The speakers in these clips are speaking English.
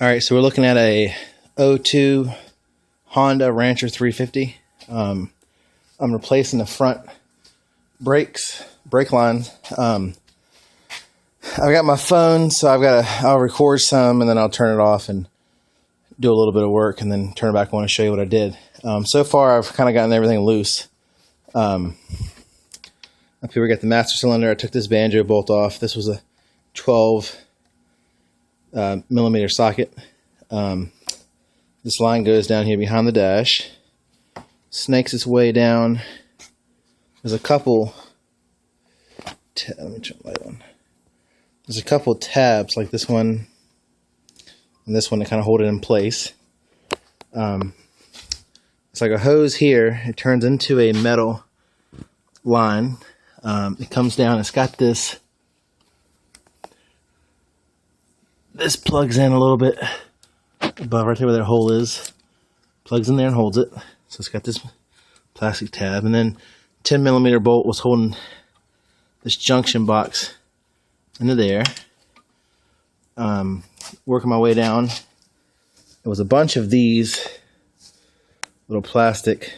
All right, so we're looking at a '02 Honda Rancher 350. I'm replacing the front brake lines. I've got my phone, so I'll record some and then I'll turn it off and do a little bit of work and then turn it back on and show you what I did. So far, I've kind of gotten everything loose. Up here we got the master cylinder. I took this banjo bolt off. This was a 12 millimeter socket. This line goes down here behind the dash, snakes its way down. There's a couple let me turn the light on. There's a couple tabs like this one and this one to kind of hold it in place. It's like a hose here. It turns into a metal line. It comes down. It's got this plugs in a little bit above right there where that hole is. Plugs in there and holds it. So it's got this plastic tab, and then 10 millimeter bolt was holding this junction box into there. Working my way down, it was a bunch of these little plastic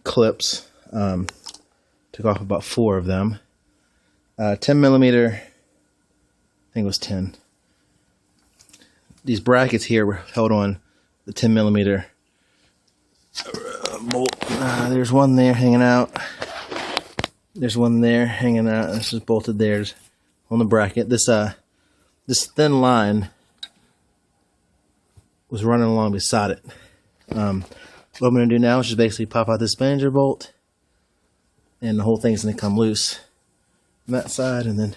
clips. Took off about 4 of them. 10 millimeter, I think it was 10. These brackets here were held on the 10 millimeter bolt. There's one there hanging out. There's one there hanging out. This is bolted there on the bracket. This thin line was running along beside it. What I'm going to do now is just basically pop out this banjo bolt, and the whole thing's going to come loose on that side, and then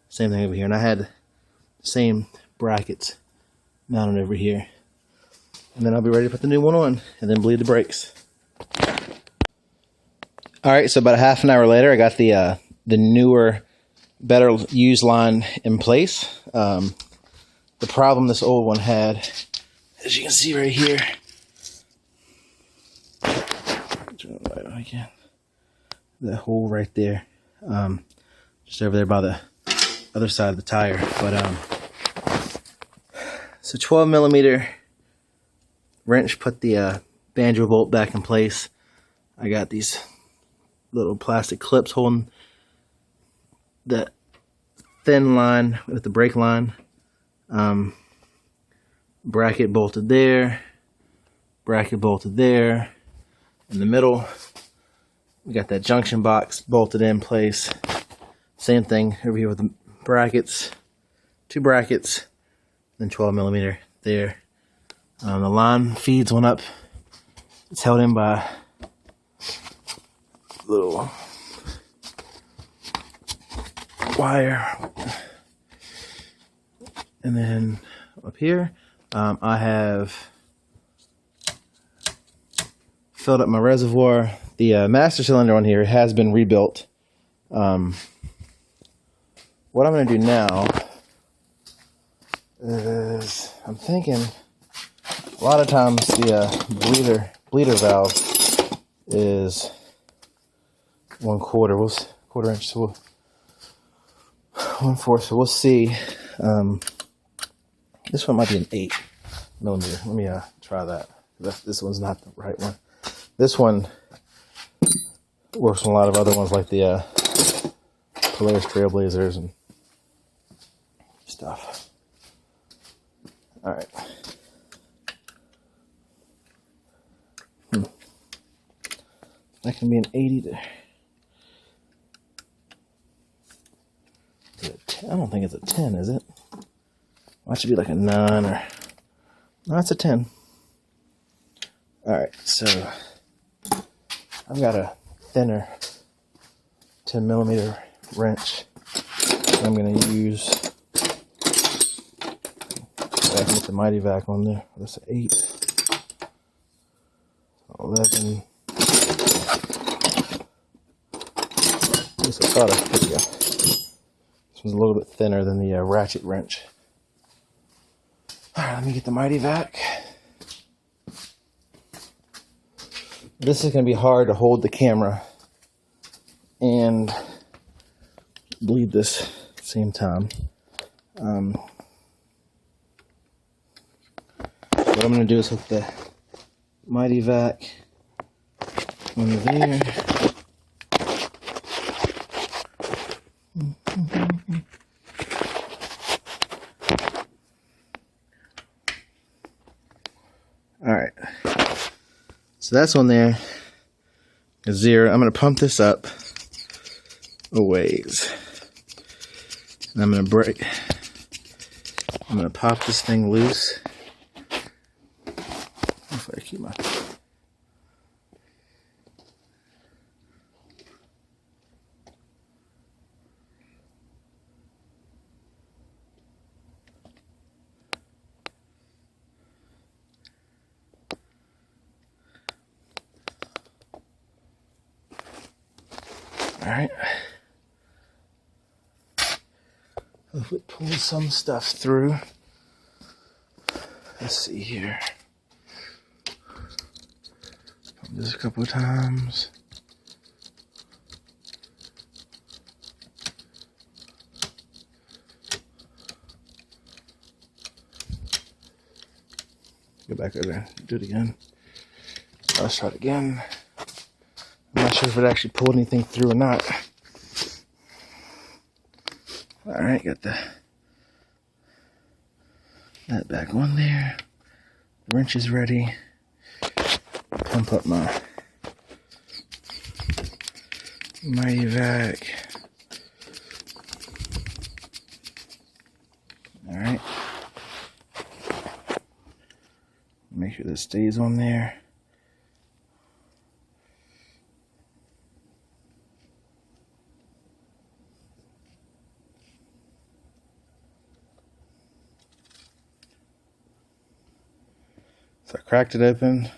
same thing over here. And I had the same brackets mounted over here. And then I'll be ready to put the new one on and then bleed the brakes. Alright, so about a half an hour later, I got the newer, better used line in place. The problem this old one had, as you can see right here, turn the light on again. That hole right there, just over there by the other side of the tire. But so 12 millimeter wrench put the banjo bolt back in place. I got these little plastic clips holding that thin line with the brake line. Bracket bolted there, bracket bolted there. In the middle, we got that junction box bolted in place. Same thing over here with the brackets, 2 brackets, then 12 millimeter there. The line feeds one up. It's held in by little wire. And then up here, I have filled up my reservoir. The master cylinder on here has been rebuilt. What I'm going to do now is, I'm thinking, a lot of times the bleeder valve is 1/4, quarter inch, so 1/4. So we'll see. This one might be an 8 millimeter. Let me try that. This one's not the right one. This one works on a lot of other ones, like the Polaris Trailblazers and stuff. All right. That can be an 80 to. Is it a 10? I don't think it's a 10, is it? That should be like a 9 or. No, it's a 10. Alright, so I've got a thinner 10 millimeter wrench that I'm going to use. I can get the Mighty Vac on there. That's an 8. 11. This is about a, there we go. This one's a little bit thinner than the ratchet wrench. Alright, let me get the Mighty Vac. This is going to be hard to hold the camera and bleed this at the same time. what I'm going to do is hook the Mighty Vac on there. Alright, so that's on there, 0. I'm going to pump this up a ways. And I'm going to pop this thing loose. If I keep my... Alright. If it pulls some stuff through. Let's see here. Pump this a couple of times. Go back over there, do it again. Let's try it again. I'm not sure if it actually pulled anything through or not. Alright, got that back on there. The wrench is ready. Pump up my Mighty Vac. Alright. Make sure this stays on there. So I cracked it open.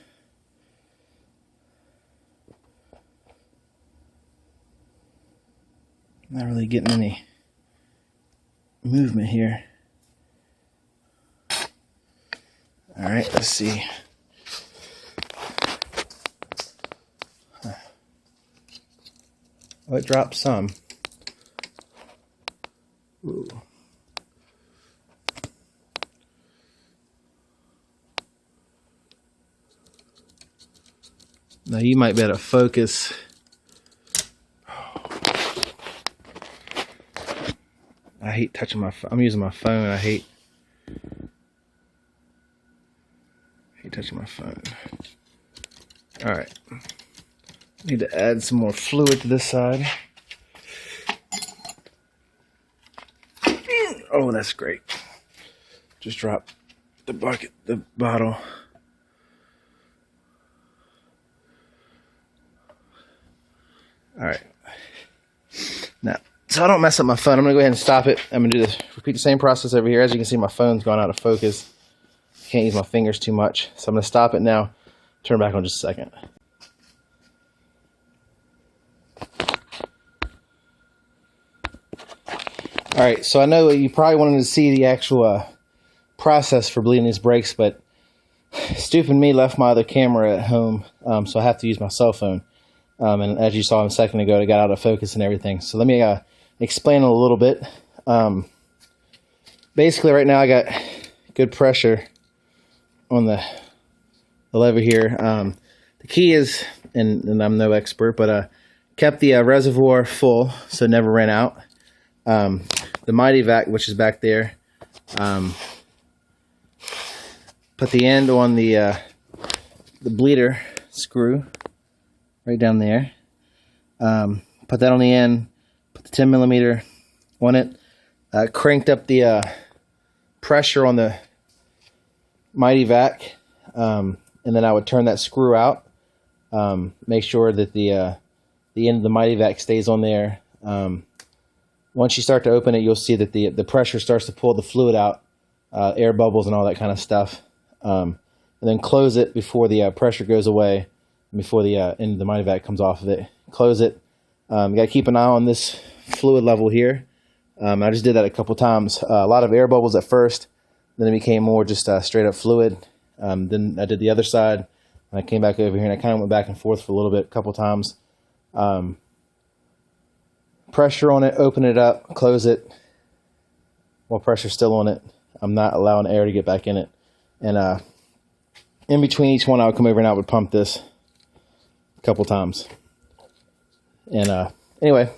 Not really getting any movement here. All right, let's see. Oh, it dropped some. Ooh. Now you might be able to focus. I hate touching my phone. I'm using my phone. I hate touching my phone. All right. Need to add some more fluid to this side. Oh, that's great. Just drop the bottle. All right. Now, so I don't mess up my phone, I'm gonna go ahead and stop it. I'm gonna do this. Repeat the same process over here. As you can see, my phone's gone out of focus. Can't use my fingers too much, so I'm gonna stop it now. Turn back on just a second. All right. So I know you probably wanted to see the actual process for bleeding these brakes, but stupid me left my other camera at home, so I have to use my cell phone. And as you saw a second ago, it got out of focus and everything. So let me explain a little bit. Basically, right now I got good pressure on the lever here. The key is, and I'm no expert, but kept the reservoir full, so it never ran out. The Mighty Vac, which is back there, put the end on the bleeder screw right down there. Put that on the end, put the 10 millimeter on it, cranked up the pressure on the Mighty Vac, and then I would turn that screw out, make sure that the end of the Mighty Vac stays on there. Once you start to open it, you'll see that the pressure starts to pull the fluid out, air bubbles and all that kind of stuff. And then close it before the pressure goes away, before the end of the Mighty Vac comes off of it. Close it. You got to keep an eye on this fluid level here. I just did that a couple times. A lot of air bubbles at first, then it became more just straight up fluid. Then I did the other side, and I came back over here, and I kind of went back and forth for a little bit, a couple times. Pressure on it, open it up, close it. More pressure still on it. I'm not allowing air to get back in it. And in between each one, I would come over and I would pump this a couple times. And anyway,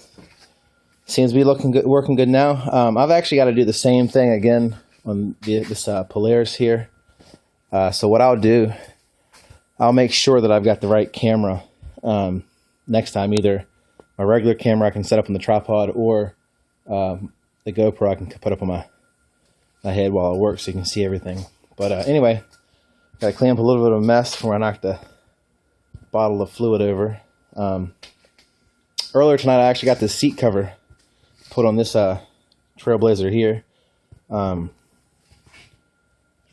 seems to be looking good, working good now. I've actually got to do the same thing again on this Polaris here. So what I'll do, I'll make sure that I've got the right camera next time. Either my regular camera I can set up on the tripod, or the GoPro I can put up on my head while I work so you can see everything. But anyway, got to clean up a little bit of a mess before I knock the bottle of fluid over. Earlier tonight, I actually got this seat cover put on this Trailblazer here.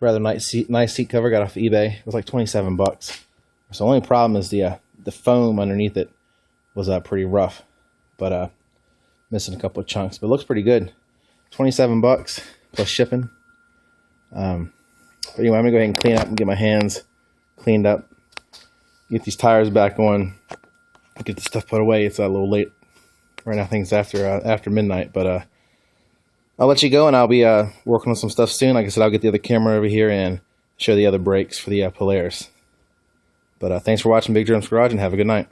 Rather nice seat cover. Got off eBay. It was like 27 bucks. So the only problem is the foam underneath it was pretty rough, but missing a couple of chunks. But it looks pretty good. 27 bucks plus shipping. But anyway, I'm gonna go ahead and clean up and get my hands cleaned up. Get these tires back on. Get the stuff put away. It's a little late right now. I think it's after midnight, but I'll let you go, and I'll be working on some stuff soon. Like I said, I'll get the other camera over here and show the other brakes for the Polaris. But thanks for watching Bigjermsgarage, and have a good night.